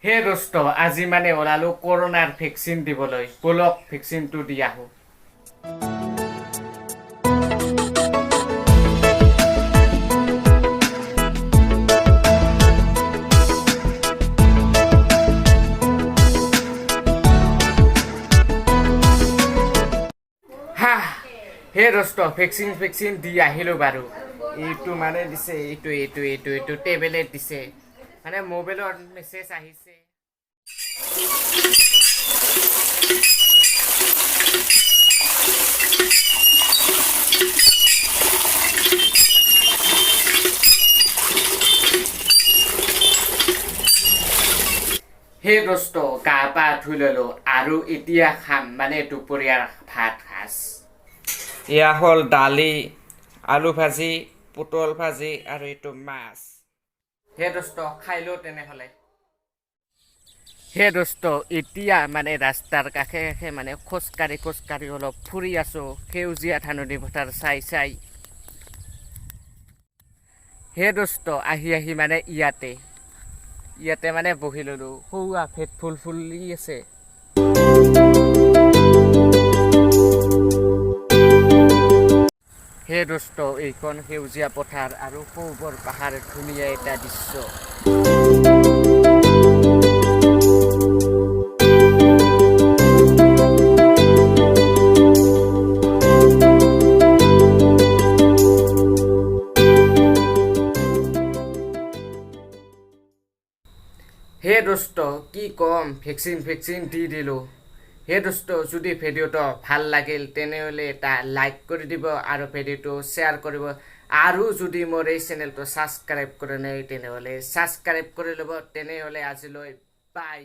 হে দোস্ত আজি মানে ওলালো কৰোনাৰ ভেকচিন দিবলৈ বলক ভেকচিনটো দি আহো হা হে দোস্ত ভেকচিন দি আহিলো বাৰু এইটো মানে দিছে এইটো টেবলেট দিছে মানে মোবাইলৰ মেছেজ আহিছে হে দোস্ত গা পা ধুই ললো আৰু এতিয়া খাম মানে দুপৰীয়াৰ ভাত সাজ এয়া হ'ল দালি আলু ভাজি পটল ভাজি আৰু এইটো মাছ হে দোস্ত খাই লওঁ তেনেহ'লে হে দোস্ত এতিয়া মানে ৰাস্তাৰ কাষে কাষে মানে খোজকাঢ়ি অলপ ফুৰি আছো সেউজীয়া ধাননি পথাৰ চাই হে দোস্ত আহি মানে ইয়াতে মানে বহি ললো সৌৱা ভেট ফুলি আছে হে দোস্ত এইখন সেউজীয়া পথাৰ আৰু সৌবৰ পাহাৰ ধুনীয়া এটা দৃশ্য হে দোস্ত কি কম ভেকচিন দি দিলোঁ হে দোস্ত যদি ভিডিঅ'টো ভাল লাগিল তেনেহ'লে এটা লাইক কৰি দিব আৰু ভিডিঅ'টো শ্বেয়াৰ কৰিব আৰু যদি মোৰ এই চেনেলটো ছাবস্ক্ৰাইব কৰা নাই তেনেহ'লে ছাবস্ক্ৰাইব কৰি ল'ব তেনেহ'লে আজিলৈ বাই